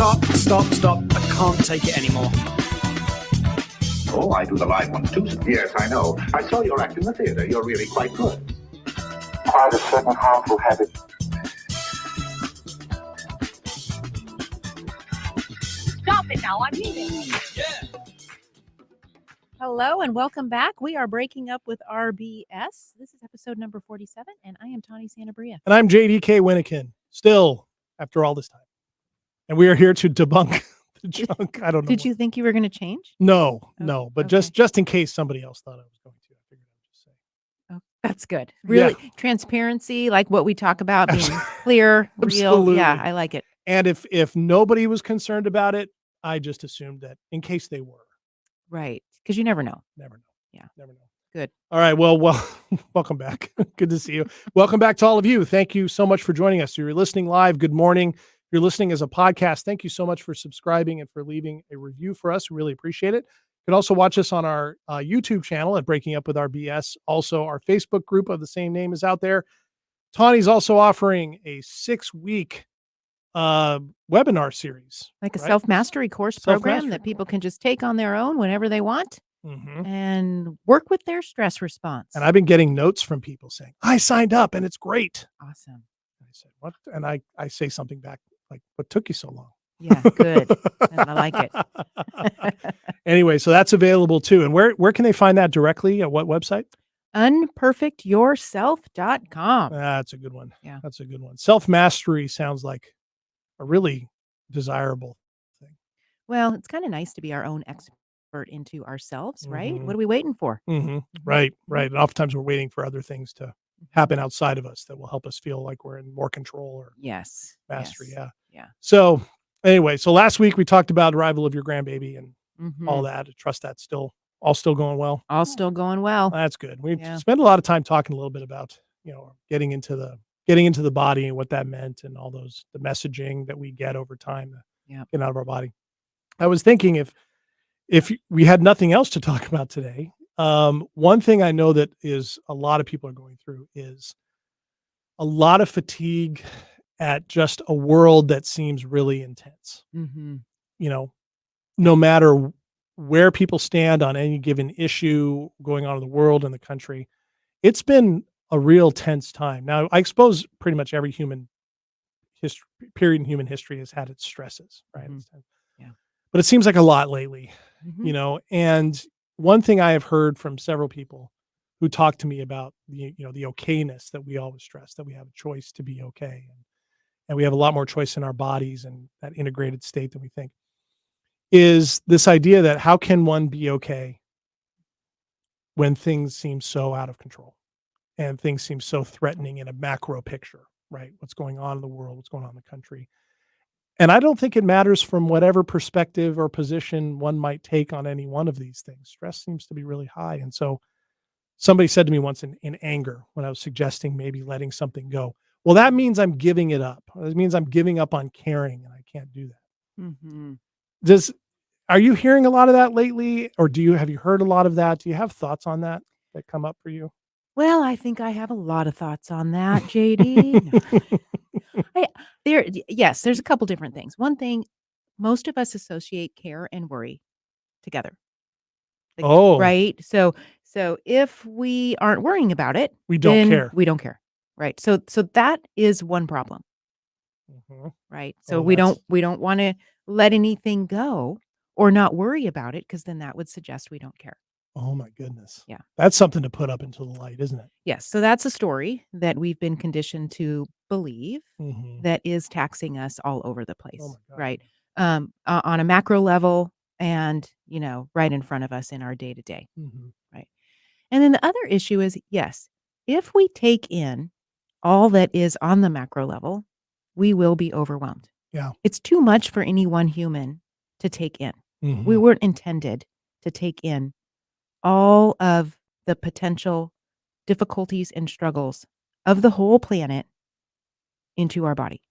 Stop. I can't take it anymore. Oh, I do the live ones too. Yes, I know. I saw your act in the theater. You're really quite good. Quite a certain harmful habit. Stop it now, I'm leaving. Yeah. Hello and welcome back. We are breaking up with RBS. This is episode number 47, and I am Tawny Santabria. And I'm JDK Winnikin, still after all this time. And we are here to debunk the junk. I don't know. Did you think you were going to change? No. But okay. just in case somebody else thought I was going to, I figured I would just say. Oh, that's good. Really, transparency, like what we talk about, being clear, real. Absolutely. Yeah, I like it. And if nobody was concerned about it, I just assumed that in case they were. Right. Because you never know. Never know. Yeah. Never know. Good. All right. Well, welcome back. Good to see you. Welcome back to all of you. Thank you so much for joining us. If you're listening live, good morning. If you're listening as a podcast, thank you so much for subscribing and for leaving a review for us. We really appreciate it. You can also watch us on our YouTube channel at Breaking Up with RBS. Also, our Facebook group of the same name is out there. Tawny's also offering a 6-week webinar series, Like a right? self-mastery course program Self-mastery that people can just take on their own whenever they want Mm-hmm. and work with their stress response. And I've been getting notes from people saying, I signed up and it's great. Awesome. I said, what? And I say something back like, what took you so long? Yeah, good. And I like it. Anyway, so that's available too. And where can they find that directly? At what website? Unperfectyourself.com. That's a good one. Yeah. That's a good one. Self-mastery sounds like a really desirable thing. Well, it's kind of nice to be our own expert into ourselves, right? Mhm. What are we waiting for? Mm-hmm. Right. And oftentimes we're waiting for other things to happen outside of us that will help us feel like we're in more control or Yes. mastery. Yes. Yeah. Yeah. So anyway, so last week we talked about the arrival of your grandbaby and Mhm. all that. I trust that's still going well. All still going well. That's good. We Yeah. spent a lot of time talking a little bit about, getting into the body and what that meant and all the messaging that we get over time to Yep. get out of our body. I was thinking if we had nothing else to talk about today, one thing I know that is a lot of people are going through is a lot of fatigue at just a world that seems really intense. Mm-hmm. No matter where people stand on any given issue going on in the world and the country, it's been a real tense time. Now, I suppose pretty much every human history period in human history has had its stresses, right? Mhm. Yeah. Yeah. But it seems like a lot lately, Mhm. and one thing I have heard from several people who talk to me about the okayness that we always stress, that we have a choice to be okay. And we have a lot more choice in our bodies and that integrated state than we think, is this idea that how can one be okay when things seem so out of control and things seem so threatening in a macro picture, right? What's going on in the world, what's going on in the country. And I don't think it matters from whatever perspective or position one might take on any one of these things. Stress seems to be really high. And so somebody said to me once in anger when I was suggesting maybe letting something go, well, that means I'm giving it up. It means I'm giving up on caring, and I can't do that. Mm-hmm. Are you hearing a lot of that lately, or have you heard a lot of that? Do you have thoughts on that come up for you? Well, I think I have a lot of thoughts on that, JD. Yes, there's a couple different things. One thing, most of us associate care and worry together. Oh, Right. So if we aren't worrying about it, we don't then care. we don't care. Right. So that is one problem. Mhm. Right. So Oh, we don't want to let anything go or not worry about it, because then that would suggest we don't care. Oh my goodness. Yeah. That's something to put up into the light, isn't it? Yes. So that's a story that we've been conditioned to believe Mhm. that is taxing us all over the place. Oh my God. Right. On a macro level and, right in front of us in our day to day. Mhm. Right. And then the other issue is, yes, if we take in all that is on the macro level, we will be overwhelmed. Yeah. It's too much for any one human to take in. Mhm. We weren't intended to take in all of the potential difficulties and struggles of the whole planet into our body.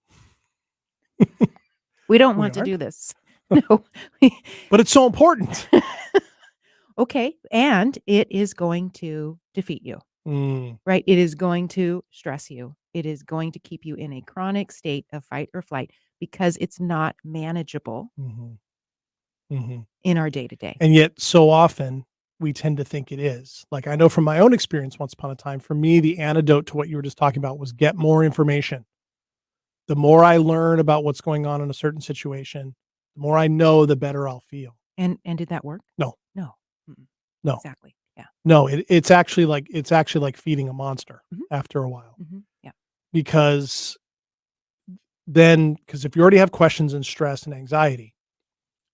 We don't want to aren't? do this. No. But it's so important. Okay. And it is going to defeat you. right? It is going to stress you. It is going to keep you in a chronic state of fight or flight because it's not manageable Mhm. Mhm. in our day to day. And yet so often we tend to think it is. Like, I know from my own experience once upon a time, for me, the antidote to what you were just talking about was get more information. The more I learn about what's going on in a certain situation, the more I know, the better I'll feel. And did that work? No, No. Mm-mm. no, Exactly. Yeah. no. It's actually like feeding a monster Mhm. after a while, Yeah. because because if you already have questions and stress and anxiety,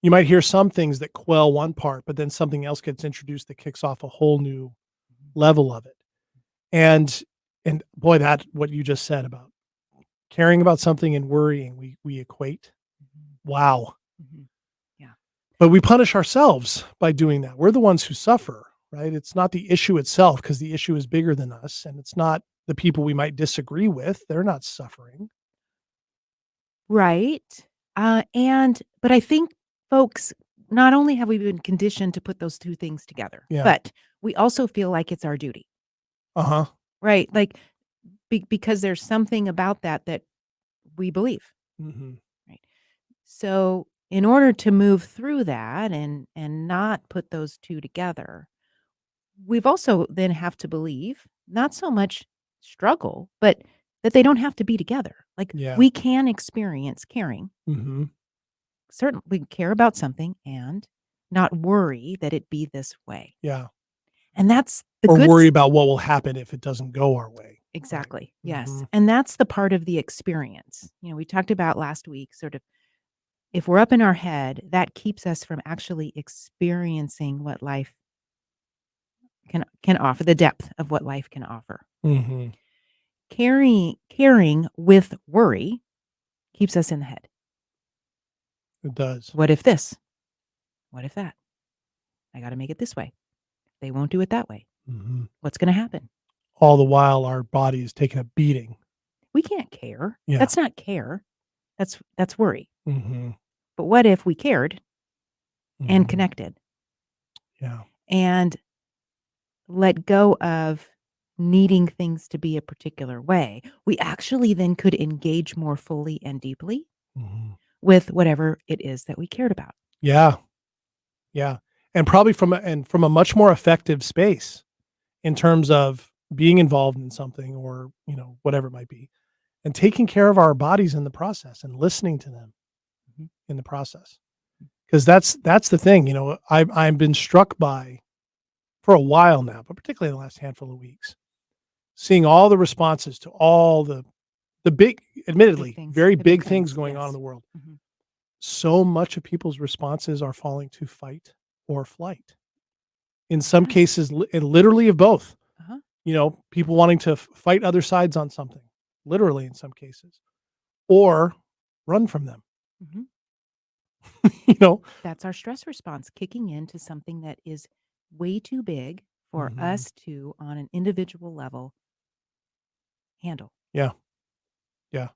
you might hear some things that quell one part, but then something else gets introduced that kicks off a whole new level of it. And and boy, that what you just said about caring about something and worrying, we equate. Mhm. Wow. Mhm. Yeah. But we punish ourselves by doing that. We're the ones who suffer, right? It's not the issue itself, because the issue is bigger than us, and it's not the people we might disagree with. They're not suffering. Right. But I think folks, not only have we been conditioned to put those two things together, Yeah. but we also feel like it's our duty, Uh-huh. right? Like because there's something about that we believe, Mhm. right? So in order to move through that and not put those two together, we've also then have to believe not so much struggle, but that they don't have to be together. Like Yeah. we can experience caring. Mhm. Certainly, we care about something and not worry that it be this way. Yeah. And that's the Or good worry about what will happen if it doesn't go our way. Right. exactly. Yes. Mhm. And that's the part of the experience. We talked about last week sort of if we're up in our head, that keeps us from actually experiencing what life can offer, the depth of what life can offer. Mhm. Caring with worry keeps us in the head. It does. What if this? What if that? I got to make it this way. They won't do it that way. Mhm. What's going to happen? All the while our body is taking a beating. We can't care. Yeah. That's not care. That's worry. Mhm. But what if we cared and Mhm. connected Yeah. and let go of needing things to be a particular way? We actually then could engage more fully and deeply Mhm. with whatever it is that we cared about. Yeah. Yeah. And probably from a much more effective space in terms of being involved in something, or, whatever it might be, and taking care of our bodies in the process and listening to them Mhm. in the process. Because that's the thing, I've been struck by, for a while now, but particularly in the last handful of weeks, seeing all the responses to all the big, Big admittedly, things. very The big big things things. going on in Yes. the world. Mhm. So much of people's responses are falling to fight or flight. In some Yeah. cases, and literally of both. Uh-huh. People wanting to fight other sides on something, literally in some cases, or run from them. Mhm. you know? That's our stress response kicking into something that is way too big for Mhm. us to, on an individual level, handle. Yeah. Yeah.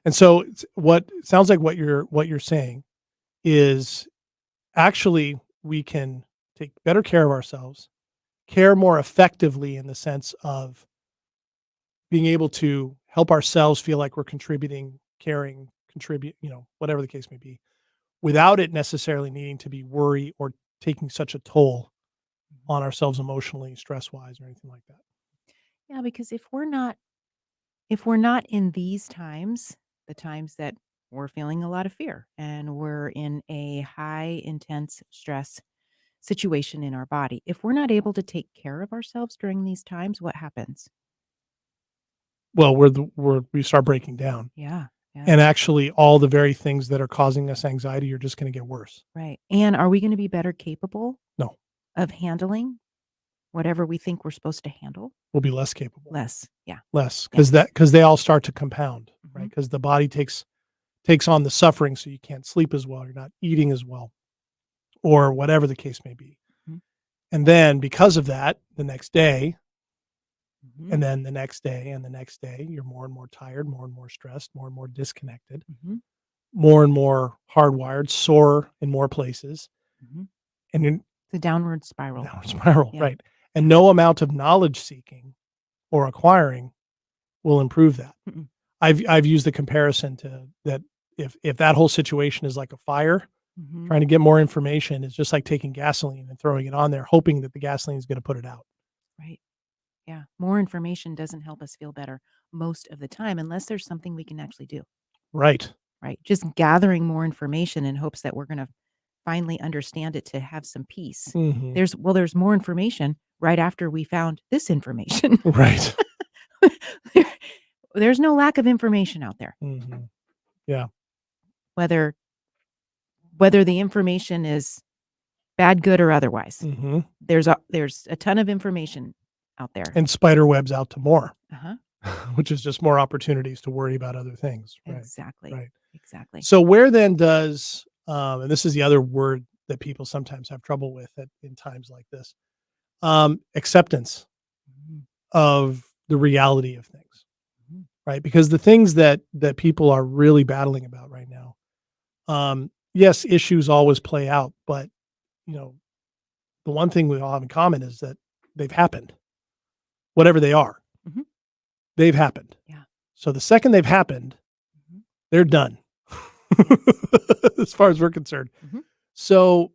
And so what sounds like what you're saying is, actually, we can take better care of ourselves, care more effectively in the sense of being able to help ourselves feel like we're contributing, caring, contribute, whatever the case may be, without it necessarily needing to be worry or taking such a toll on ourselves emotionally, stress wise, or anything like that. Yeah, because if we're not in these times, the times that we're feeling a lot of fear and we're in a high intense stress situation in our body, if we're not able to take care of ourselves during these times, what happens? Well, we start breaking down, Yeah. Yeah. and actually, all the very things that are causing us anxiety are just going to get worse. Right. And are we going to be better capable No, of handling whatever we think we're supposed to handle? we'll be less capable, Less. Yeah. less, Yeah. because they all start to compound, right? Mhm. Because the body takes on the suffering, so you can't sleep as well, you're not eating as well, or whatever the case may be. Mhm. And then because of that, the next day, Mhm. and then the next day, and the next day, you're more and more tired, more and more stressed, more and more disconnected, Mhm. more and more hardwired, sore in more places, Mhm. and you're It's a downward spiral. downward spiral, Yeah. right? And no amount of knowledge seeking or acquiring will improve that. Mm-mm. I've used the comparison to that if that whole situation is like a fire, Mhm. trying to get more information is just like taking gasoline and throwing it on there, hoping that the gasoline is going to put it out. Right. Yeah. More information doesn't help us feel better most of the time unless there's something we can actually do. Right. Right. Just gathering more information in hopes that we're going to finally understand it to have some peace. Hmm. There's more information right after we found this information. Right. There- there's no lack of information out there. Hmm. Yeah. Whether the information is bad, good, or otherwise. Hmm. There's a ton of information out there. And spider webs out to more, Uh-huh. which is just more opportunities to worry about other things. Right. Exactly. Right. Exactly. So where then does, and this is the other word that people sometimes have trouble with in times like this, acceptance Mhm. of the reality of things, Mhm. right? Because the things that people are really battling about right now, yes, issues always play out, but you know, the one thing we all have in common is that they've happened, whatever they are, Mhm. they've happened. Yeah. So the second they've happened, Mhm. they're done, as far as we're concerned. Mhm. So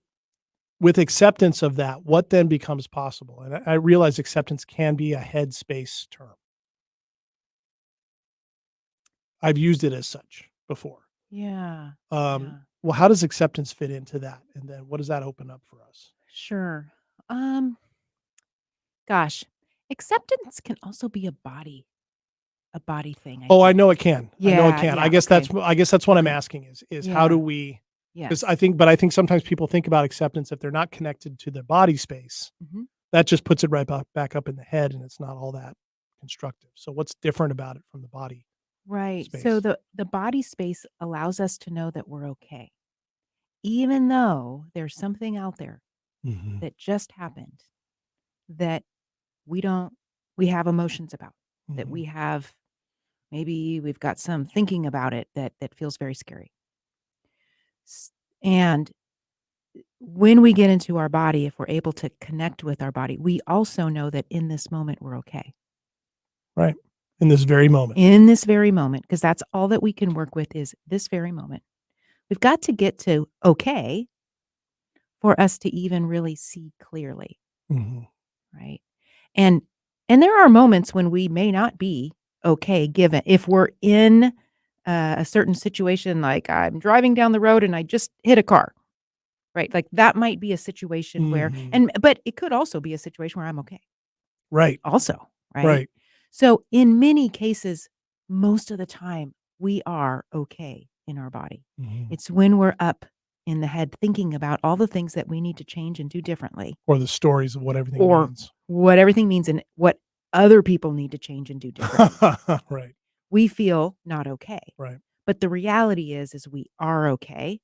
with acceptance of that, what then becomes possible? And I realize acceptance can be a headspace term. I've used it as such before. Yeah. Um, Yeah. well, how does acceptance fit into that? And then what does that open up for us? Sure. Um, gosh, acceptance can also be a body thing, I Oh, I think. know it can. I know it Yeah, can. yeah, okay. I guess that's what I'm Okay. asking is how do Yeah. we, because Yes. I think sometimes people think about acceptance if they're not connected to their body space, Mhm. that just puts it right back up in the head and it's not all that constructive. So what's different about it from the body Right. So space? the body space allows us to know that we're okay. Even though there's something out there Mhm. that just happened that we don't we have emotions about, that Mhm. we have maybe we've got some thinking about it that feels very scary. And when we get into our body, if we're able to connect with our body, we also know that in this moment we're okay. Right. In this very moment. In this very moment, because that's all that we can work with is this very moment. We've got to get to okay for us to even really see clearly, Mhm. right? And there are moments when we may not be okay given if we're in a certain situation, like I'm driving down the road and I just hit a car, right? Like that might be a situation where, Mhm. but it could also be a situation where I'm okay Right. also, right? Right. So in many cases, most of the time we are okay in our body. Mhm. It's when we're up in the head thinking about all the things that we need to change and do differently, Or the stories of what everything or means. what everything means and what other people need to change and do differently. Right. We feel not okay. Right. But the reality is we are okay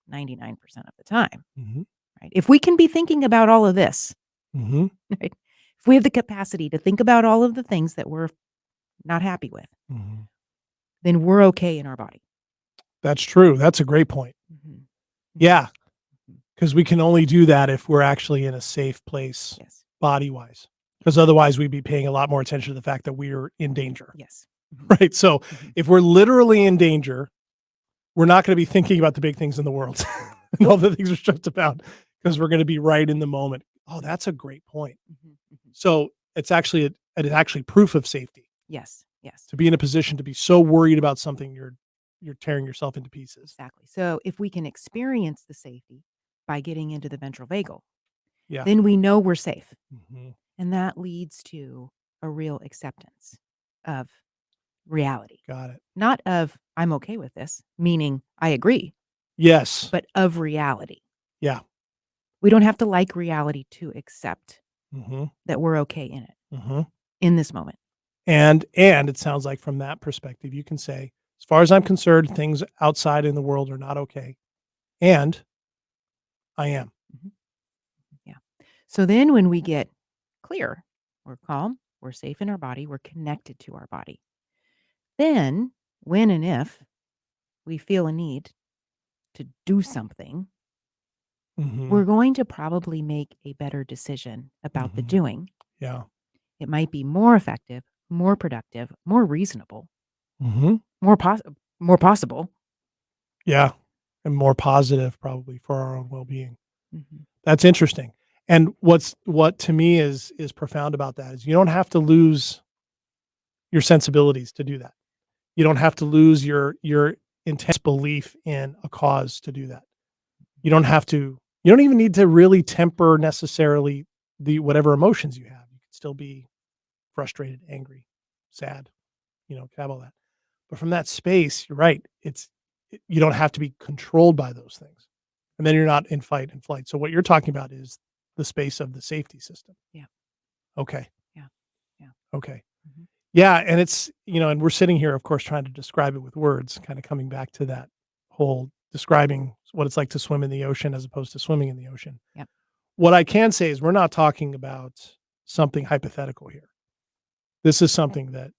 99% of the time, Mhm. right? If we can be thinking about all of this, Mhm. right? If we have the capacity to think about all of the things that we're not happy with, Mhm. then we're okay in our body. That's true. That's a great point. Mhm. Yeah, Mhm. because we can only do that if we're actually in a safe place Yes. body-wise. Because otherwise we'd be paying a lot more attention to the fact that we're in danger, Yes. Mhm. right? So Mhm. if we're literally in danger, we're not gonna be thinking about the big things in the world and all the things we're stressed about because we're gonna be right in the moment. Oh, that's a great point. Mhm. Mhm. So it's actually proof of safety Yes. Yes. to be in a position to be so worried about something you're tearing yourself into pieces. Exactly. So if we can experience the safety by getting into the ventral vagal, Yeah. then we know we're safe. Mhm. And that leads to a real acceptance of reality. Got it. Not of I'm okay with this, meaning I agree, Yes. but of reality. Yeah. We don't have to like reality to accept Mhm. that we're okay in it Mhm. in this moment. And it sounds like from that perspective, you can say, as far as I'm concerned, things outside in the world are not okay. And I am. Mhm. Yeah. So then when we get clear, we're calm, we're safe in our body, we're connected to our body. Then, when and if we feel a need to do something, Mhm. we're going to probably make a better decision about the Mhm. doing Yeah. it might be more effective, more productive, more reasonable, Mhm. more more possible. Yeah, and more positive probably for our own well-being. Mhm. That's interesting. And what to me is profound about that is you don't have to lose your sensibilities to do that. You don't have to lose your intense belief in a cause to do that. You don't even need to really temper necessarily the whatever emotions you have. You can still be frustrated, angry, sad, have all that. But from that space, you're right. You don't have to be controlled by those things. And then you're not in fight and flight. So what you're talking about is the space of the safety system. Yeah. Okay. Yeah. Yeah. Okay. Mhm. Yeah, and it's, and we're sitting here, of course, trying to describe it with words, kind of coming back to that whole describing what it's like to swim in the ocean as opposed to swimming in the ocean. Yep. What I can say is we're not talking about something hypothetical here. This is something that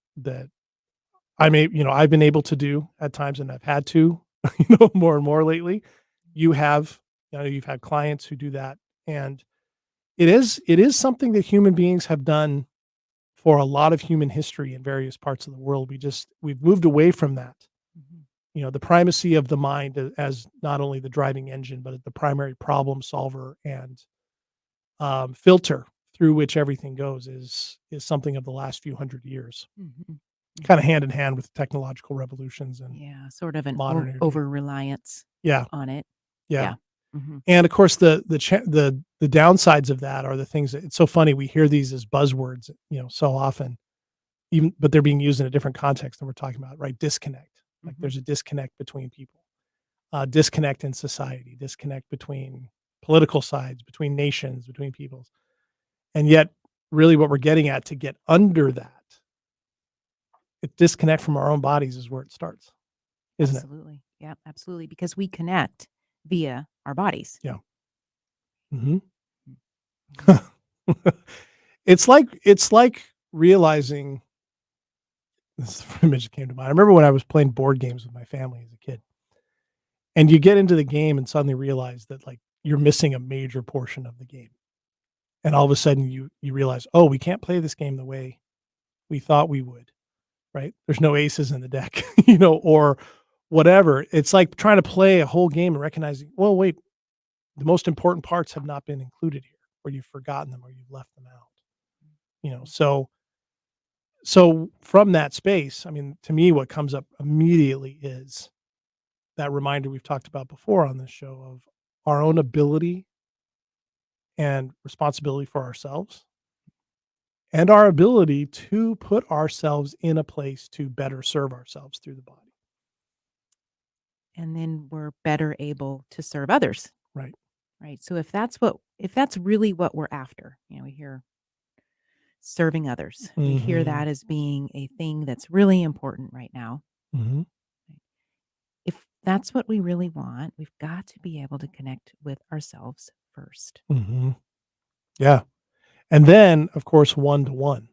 I've been able to do at times, and I've had to, more and more lately. You've had clients who do that, and it is something that human beings have done for a lot of human history in various parts of the world. We've moved away from that. Mhm. The primacy of the mind as not only the driving engine, but the primary problem solver and filter through which everything goes is something of the last few hundred years, Mhm. kind Mhm. of hand in hand with technological revolutions and Yeah, sort of an modernity. over reliance Yeah, on it. yeah. Yeah. Mhm. And of course, the downsides of that are the things that it's so funny. We hear these as buzzwords, so often, but they're being used in a different context than we're talking about, right? Disconnect. Like Mhm. there's a disconnect between people, disconnect in society, disconnect between political sides, between nations, between peoples. And yet, really, what we're getting at to get under that, disconnect from our own bodies is where it starts, isn't it? Absolutely. Yeah, absolutely. Because we connect via our bodies. Yeah. Hmm. Mhm. It's like realizing this image that came to mind. I remember when I was playing board games with my family as a kid, and you get into the game and suddenly realize that like you're missing a major portion of the game, and all of a sudden you realize, oh, we can't play this game the way we thought we would, right? There's no aces in the deck, or whatever. It's like trying to play a whole game and recognizing, well, wait, the most important parts have not been included here, or you've forgotten them, or you've left them out. So from that space, I mean, to me, what comes up immediately is that reminder we've talked about before on this show of our own ability and responsibility for ourselves and our ability to put ourselves in a place to better serve ourselves through the body. And then we're better able to serve others. Right. Right. So if that's really what we're after, we hear serving others. We hear Mhm. that as being a thing that's really important right now. Mhm. If that's what we really want, we've got to be able to connect with ourselves first. Mhm. Yeah. And then, of course, one to one,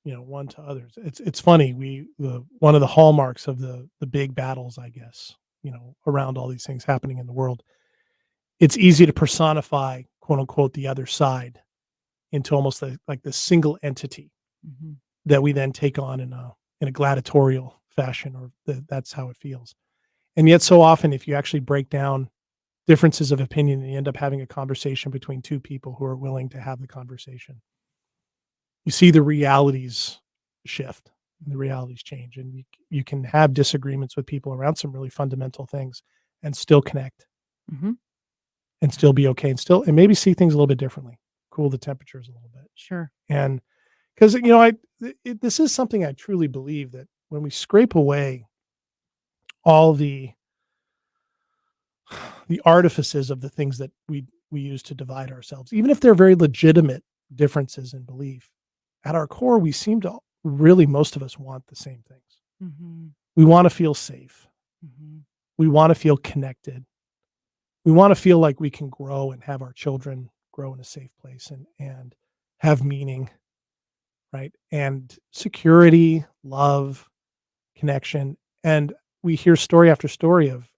one to others. It's funny. One of the hallmarks of the big battles, I guess, around all these things happening in the world, it's easy to personify, quote unquote, the other side into almost like this single entity Mhm. that we then take on in a gladiatorial fashion, or that's how it feels. And yet, so often, if you actually break down differences of opinion and you end up having a conversation between two people who are willing to have the conversation, you see the realities shift and the realities change, and you can have disagreements with people around some really fundamental things and still connect Mhm. and still be okay and maybe see things a little bit differently, cool the temperatures a little bit. Sure. And because this is something I truly believe, that when we scrape away all the artifices of the things that we use to divide ourselves, even if they're very legitimate differences in belief, at our core, we seem to really, most of us want the same things. Mhm. We want to feel safe. Mhm. We want to feel connected. We want to feel like we can grow and have our children grow in a safe place and have meaning, right? And security, love, connection. And we hear story after story of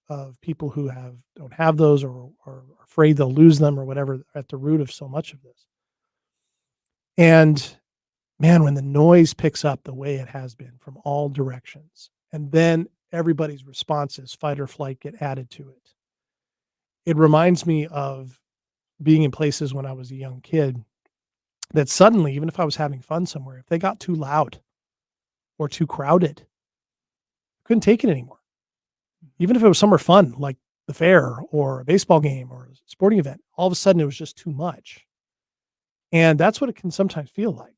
people who don't have those, or are afraid they'll lose them, or whatever, at the root of so much of this. And man, when the noise picks up the way it has been from all directions, and then everybody's responses, fight or flight, get added to it. It reminds me of being in places when I was a young kid that suddenly, even if I was having fun somewhere, if they got too loud or too crowded, I couldn't take it anymore. Even if it was somewhere fun, like the fair or a baseball game or a sporting event, all of a sudden it was just too much. And that's what it can sometimes feel like,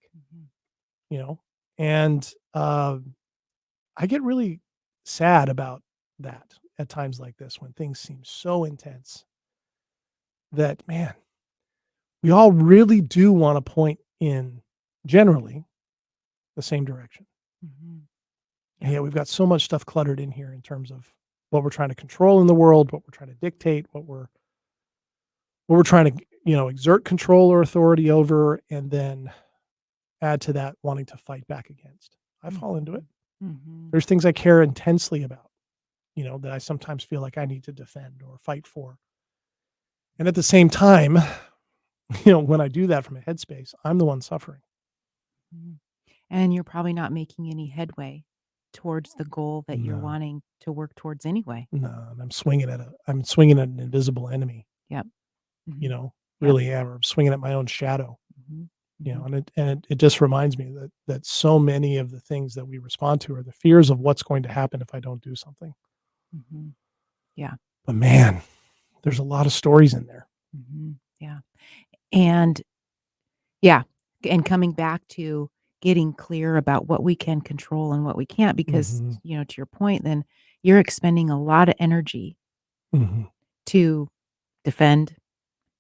you know? And I get really sad about that at times like this when things seem so intense that, man, we all really do want to point in generally the same direction. Mhm. And yet we've got so much stuff cluttered in here in terms of what we're trying to control in the world, what we're trying to dictate, what we're trying to, exert control or authority over, and then add to that wanting to fight back against. I fall into it. Mhm. There's things I care intensely about, that I sometimes feel like I need to defend or fight for. And at the same time, when I do that from a headspace, I'm the one suffering. Mhm. And you're probably not making any headway towards the goal that you're No, wanting to work towards anyway. no, and I'm swinging at an invisible enemy, Yep. you Mhm. know, Yep. really am. Or I'm swinging at my own shadow, Mhm. Mhm. and it just reminds me that so many of the things that we respond to are the fears of what's going to happen if I don't do something. Mhm. Yeah. But man, there's a lot of stories in there. Mhm. Yeah. And yeah, and coming back to getting clear about what we can control and what we can't, because, Mhm, to your point, then you're expending a lot of energy mhm, to defend,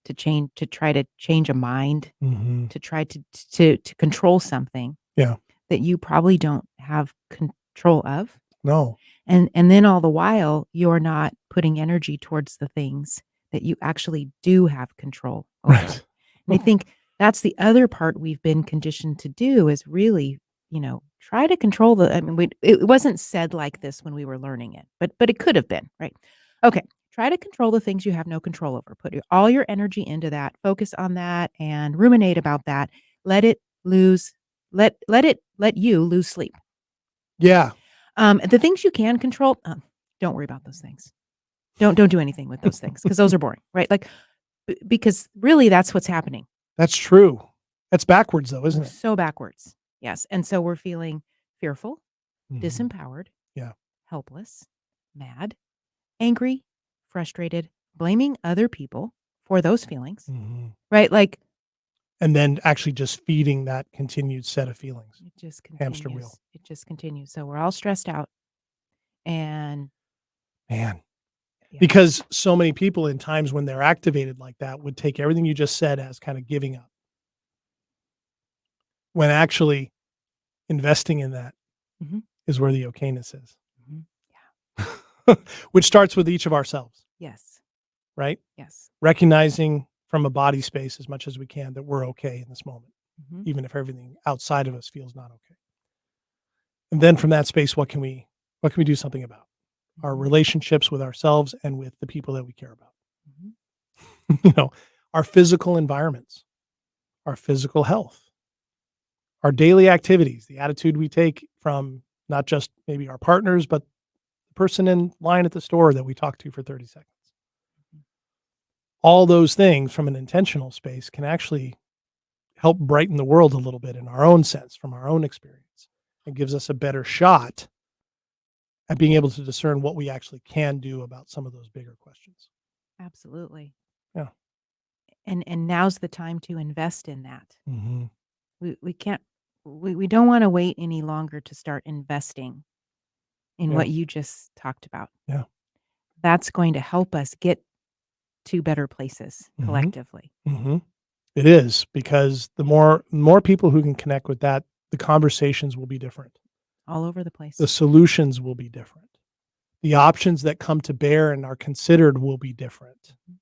to try to change a mind, mhm. to try to control something Yeah. that you probably don't have control of. No. And then all the while, you're not putting energy towards the things that you actually do have control over. Right. And I think that's the other part we've been conditioned to do is really, try to control I mean, it wasn't said like this when we were learning it, but it could have been, right? Okay. Try to control the things you have no control over. Put all your energy into that. Focus on that and ruminate about that. Let it lose. Let you lose sleep. Yeah. The things you can control, don't worry about those things. Don't do anything with those things because those are boring, right? Like, because really that's what's happening. That's true. That's backwards though, isn't We're it? so backwards. Yes. And so we're feeling fearful, Mhm. disempowered, Yeah. helpless, mad, angry, frustrated, blaming other people for those feelings, Mhm. right? Like, And then actually just feeding that continued set of feelings. it just Hamster wheel. continues. It just continues. So we're all stressed out and Man. yeah. Because so many people in times when they're activated like that would take everything you just said as kind of giving up. When actually investing in that Mhm. is where the okayness is. Mhm. Which starts with each of ourselves, Yes. right? Yes. Recognizing from a body space as much as we can that we're okay in this moment, Mhm. even if everything outside of us feels not okay. And then from that space, what can we do something about? Our Mhm. relationships with ourselves and with the people that we care about. Mhm. you know, our physical environments, our physical health, our daily activities, the attitude we take from not just maybe our partners, but the person in line at the store that we talk to for 30 seconds. All those things from an intentional space can actually help brighten the world a little bit in our own sense, from our own experience, and gives us a better shot at being able to discern what we actually can do about some of those bigger questions. Absolutely. Yeah. And now's the time to invest in that. Mhm. We can't we don't wanna wait any longer to start investing in Yeah. what you just talked about. Yeah. That's going to help us get to better places Mhm. collectively Mhm. It is because the more people who can connect with that, the conversations will be different. all over the The place. solutions will be different. The options that come to bear and are considered will be different. Mhm.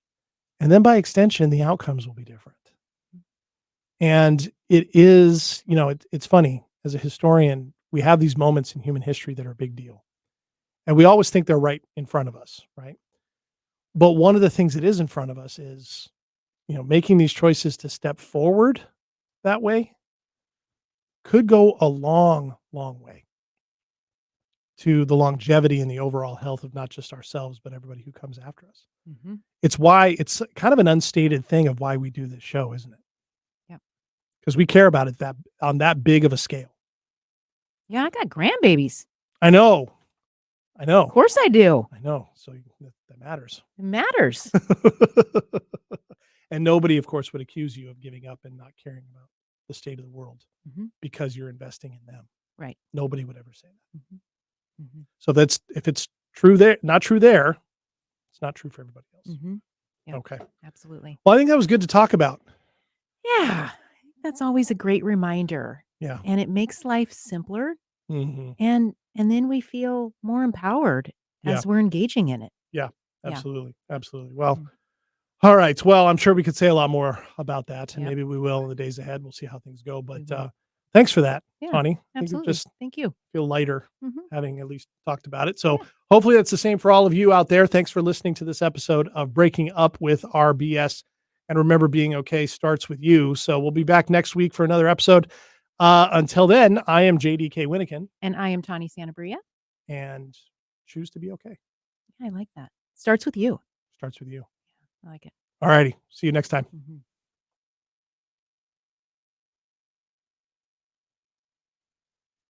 And then by extension, the outcomes will be different. And it is, it's funny as a historian, we have these moments in human history that are a big deal. And we always think they're right in front of us, right? But one of the things that is in front of us is, making these choices to step forward that way could go a long, long way to the longevity and the overall health of not just ourselves, but everybody who comes after us. Mm-hmm. It's why it's kind of an unstated thing of why we do this show, isn't it? Yep. Because we care about it on that big of a scale. Yeah, I got grandbabies. I know. Of course I do. I know. So that matters. It matters. And nobody, of course, would accuse you of giving up and not caring about the state of the world Mm-hmm. because you're investing in them. Right. Nobody would ever say that. Mm-hmm. Mm-hmm. So if it's true there, not true there, it's not true for everybody else. Mm-hmm. Yep. Okay. Absolutely. Well, I think that was good to talk about. Yeah. That's always a great reminder. Yeah. And it makes life simpler. Mm-hmm. And then we feel more empowered as we're engaging in it. Yeah. Yeah. Absolutely. Absolutely. Well, Mm. all right. Well, I'm sure we could say a lot more about that, and Yep. maybe we will in the days ahead. We'll see how things go. But We will. thanks for that, Yeah, Tawny. I think it Absolutely. just Thank you. feel lighter Mhm. having at least talked about it. So Yeah. hopefully that's the same for all of you out there. Thanks for listening to this episode of Breaking Up with RBS. And remember, being okay starts with you. So we'll be back next week for another episode. Until then, I am JDK Winnikin, And I am Tawny Santabria. and choose to be okay. I like that. Starts with you. Starts with you. I like it. All righty. See you next time. Mhm.